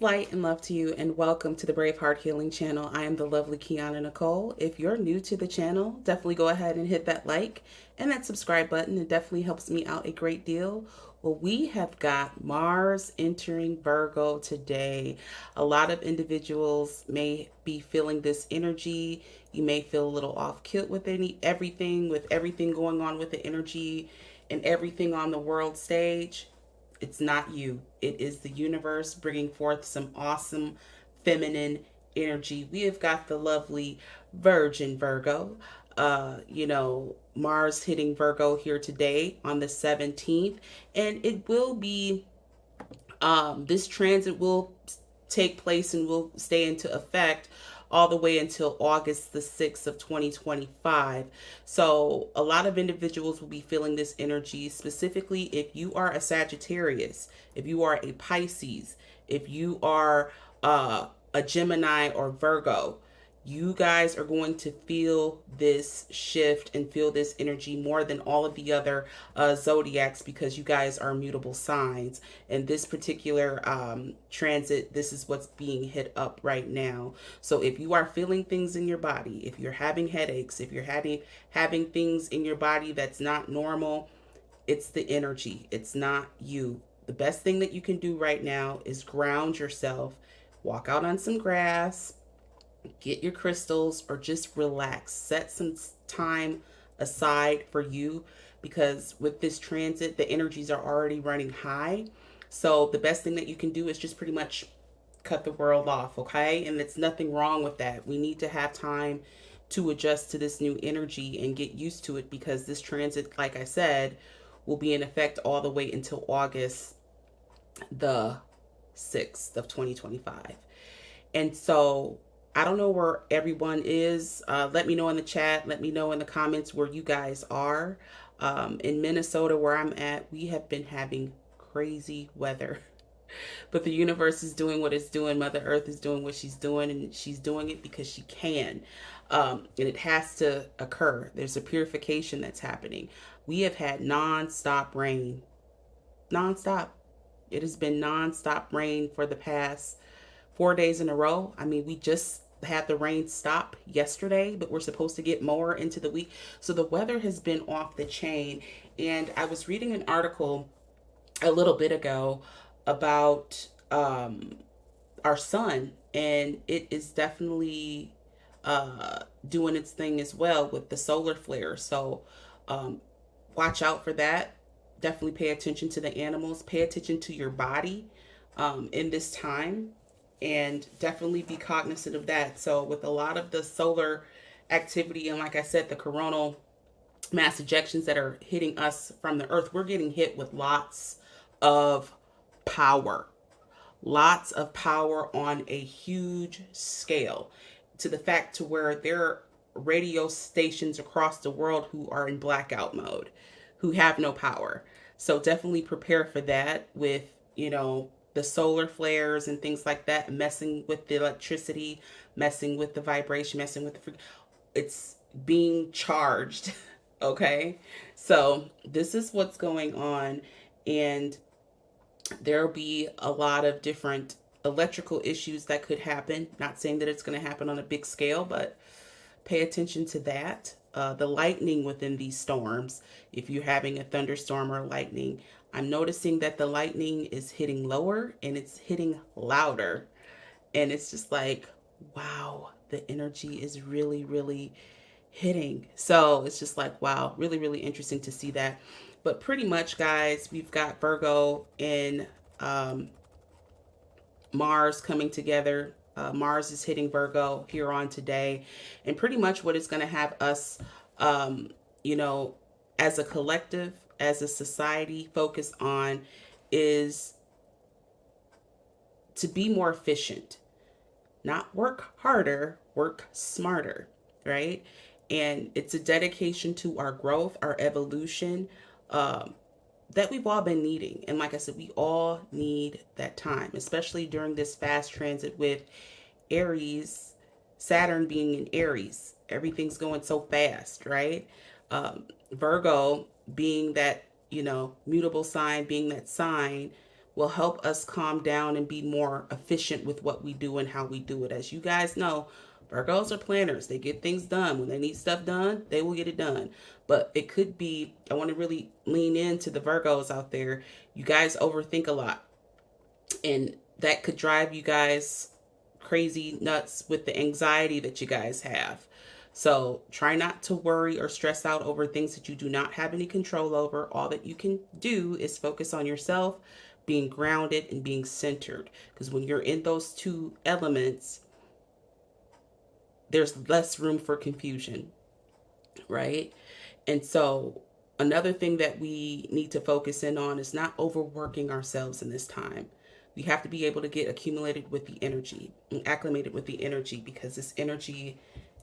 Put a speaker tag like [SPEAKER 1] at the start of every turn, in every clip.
[SPEAKER 1] Light and love to you, and welcome to the Brave Heart Healing Channel. I am the lovely Kiana Nicole. If you're new to the channel, definitely go ahead and hit that like and that subscribe button. It definitely helps me out a great deal. Well, we have got Mars entering Virgo today. A lot of individuals may be feeling this energy. You may feel a little off kilt with everything going on with the energy and everything on the world stage. It's not you. It is the universe bringing forth some awesome feminine energy. We have got the lovely Virgin Virgo. Mars hitting Virgo here today on the 17th. And it will be, this transit will take place and will stay into effect all the way until August the 6th of 2025. So a lot of individuals will be feeling this energy, specifically if you are a Sagittarius, if you are a Pisces, if you are a Gemini or Virgo. You guys are going to feel this shift and feel this energy more than all of the other zodiacs, because you guys are mutable signs. And this particular transit, this is what's being hit up right now. So if you are feeling things in your body, if you're having headaches, if you're having things in your body that's not normal, it's the energy. It's not you. The best thing that you can do right now is ground yourself, walk out on some grass, get your crystals, or just relax. Set some time aside for you, because with this transit, the energies are already running high. So the best thing that you can do is just pretty much cut the world off, okay? And it's nothing wrong with that. We need to have time to adjust to this new energy and get used to it, because this transit, like I said, will be in effect all the way until August the 6th of 2025. And so I don't know where everyone is. Let me know in the chat. Let me know in the comments where you guys are. In Minnesota, where I'm at, we have been having crazy weather. But the universe is doing what it's doing. Mother Earth is doing what she's doing, and she's doing it because she can. And it has to occur. There's a purification that's happening. We have had nonstop rain. Nonstop. It has been nonstop rain for the past 4 days in a row. I mean, we just had the rain stop yesterday, but we're supposed to get more into the week. So the weather has been off the chain. And I was reading an article a little bit ago about our sun, and it is definitely doing its thing as well with the solar flare. So um, watch out for that. Definitely pay attention to the animals, pay attention to your body in this time, and definitely be cognizant of that. So with a lot of the solar activity, and like I said, the coronal mass ejections that are hitting us from the earth, we're getting hit with of power lots of power on a huge scale, to the fact to where there are radio stations across the world who are in blackout mode, who have no power. So definitely prepare for that with, the solar flares and things like that, messing with the electricity, messing with the vibration, messing with it's being charged. Okay. So this is what's going on. And there'll be a lot of different electrical issues that could happen. Not saying that it's going to happen on a big scale, but pay attention to that. The lightning within these storms, if you're having a thunderstorm or lightning, I'm noticing that the lightning is hitting lower and it's hitting louder. And it's just like, wow, the energy is really, really hitting. So it's just like, wow, really, really interesting to see that. But pretty much, guys, we've got Virgo and um, Mars coming together. Mars is hitting Virgo here on today. And pretty much what it's going to have us, um, you know, as a collective, as a society, focus on is to be more efficient. Not work harder, work smarter, right? And it's a dedication to our growth, our evolution, um, that we've all been needing. And like I said, we all need that time, especially during this fast transit with Aries, Saturn being in Aries. Everything's going so fast, right? Virgo being that, mutable sign, being that sign will help us calm down and be more efficient with what we do and how we do it. As you guys know, Virgos are planners. They get things done. When they need stuff done, they will get it done. But it could be, I want to really lean into the Virgos out there. You guys overthink a lot. And that could drive you guys crazy nuts with the anxiety that you guys have. So try not to worry or stress out over things that you do not have any control over. All that you can do is focus on yourself, being grounded and being centered. Because when you're in those two elements, there's less room for confusion, right? And so another thing that we need to focus in on is not overworking ourselves in this time. We have to be able to get accumulated with the energy and acclimated with the energy, because this energy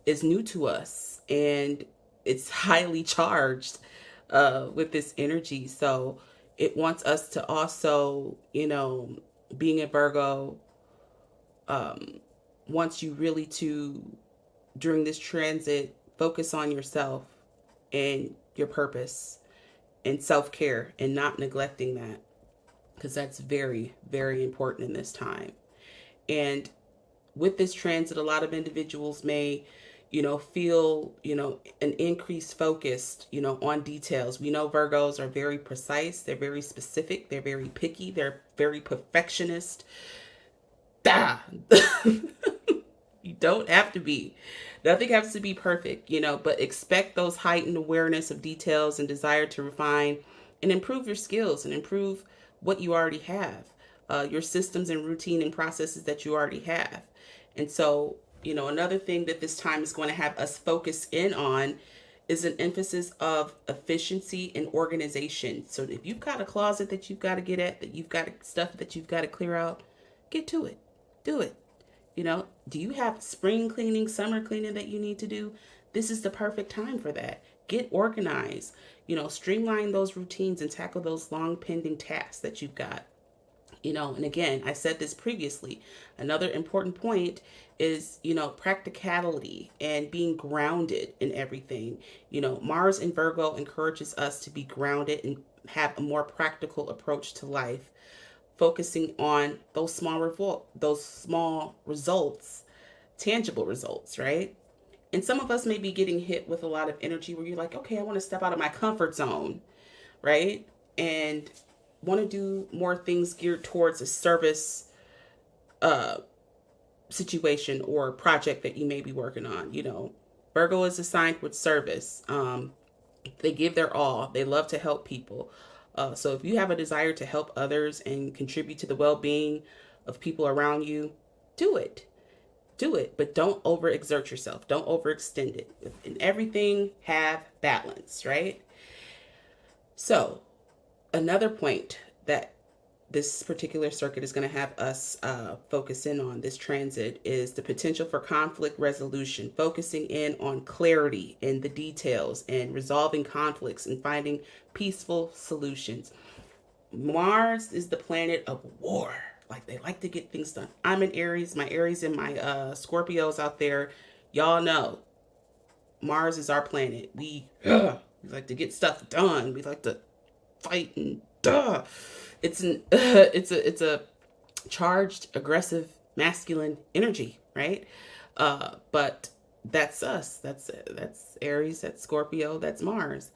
[SPEAKER 1] is new to us and it's highly charged with this energy. So it wants us to also, being a Virgo, wants you really to, during this transit, focus on yourself and your purpose and self-care, and not neglecting that, because that's very, very important in this time. And with this transit, a lot of individuals may, feel, an increased focus, on details. We know Virgos are very precise. They're very specific. They're very picky. They're very perfectionist. You don't have to be. Nothing has to be perfect, but expect those heightened awareness of details and desire to refine and improve your skills and improve what you already have, your systems and routine and processes that you already have. And so, another thing that this time is going to have us focus in on is an emphasis of efficiency and organization. So if you've got a closet that you've got to get at, that you've got stuff that you've got to clear out, get to it. Do it. Do you have spring cleaning, summer cleaning that you need to do? This is the perfect time for that. Get organized, streamline those routines and tackle those long pending tasks that you've got. And again, I said this previously, another important point is, practicality and being grounded in everything. Mars in Virgo encourages us to be grounded and have a more practical approach to life, focusing on those small results, tangible results, right? And some of us may be getting hit with a lot of energy where you're like, okay, I want to step out of my comfort zone, right? And want to do more things geared towards a service situation or project that you may be working on. Virgo is assigned with service. They give their all. They love to help people. So if you have a desire to help others and contribute to the well-being of people around you, do it. Do it, but don't overexert yourself. Don't overextend it. In everything, have balance, right? So another point that this particular circuit is going to have us focus in on, this transit, is the potential for conflict resolution, focusing in on clarity in the details and resolving conflicts and finding peaceful solutions. Mars is the planet of war. Like, they like to get things done. I'm an Aries. My Aries and my Scorpios out there, y'all know Mars is our planet. We like to get stuff done. We like to fight and it's a charged, aggressive, masculine energy, right? But that's us. That's Aries. That's Scorpio. That's Mars.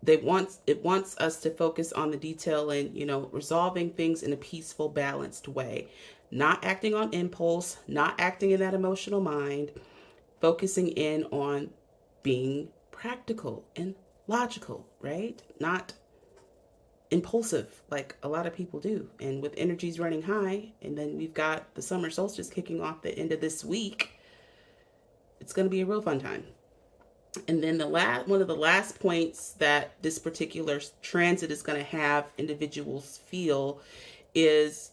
[SPEAKER 1] It wants us to focus on the detail and resolving things in a peaceful, balanced way, not acting on impulse, not acting in that emotional mind, focusing in on being practical and logical, right? Not impulsive like a lot of people do. And with energies running high, and then we've got the summer solstice kicking off the end of this week, it's going to be a real fun time. And then one of the last points that this particular transit is going to have individuals feel is,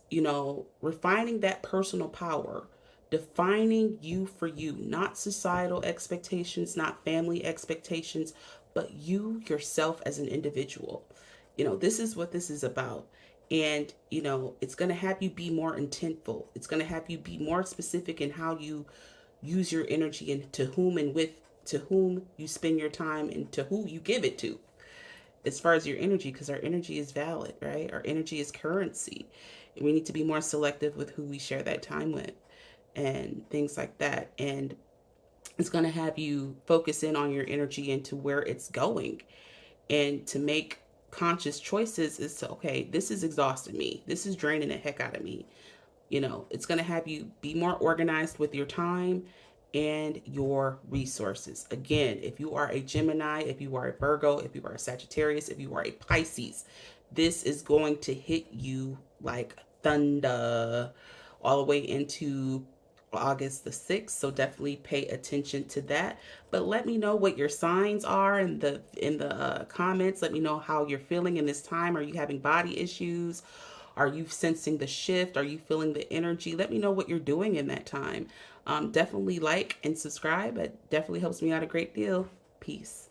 [SPEAKER 1] refining that personal power, defining you for you, not societal expectations, not family expectations, but you yourself as an individual. This is what this is about. And, it's going to have you be more intentful. It's going to have you be more specific in how you use your energy and to whom you spend your time and to who you give it to. as far as your energy, because our energy is valid, right? Our energy is currency. We need to be more selective with who we share that time with and things like that. And it's going to have you focus in on your energy into where it's going, and to make conscious choices is to, okay, this is exhausting me. This is draining the heck out of me. It's going to have you be more organized with your time and your resources. Again, if you are a Gemini, if you are a Virgo, if you are a Sagittarius, if you are a Pisces, this is going to hit you like thunder all the way into August the 6th. So definitely pay attention to that. But let me know what your signs are in the comments. Let me know how you're feeling in this time. Are you having body issues? Are you sensing the shift? Are you feeling the energy? Let me know what you're doing in that time. Definitely like and subscribe. It definitely helps me out a great deal. Peace.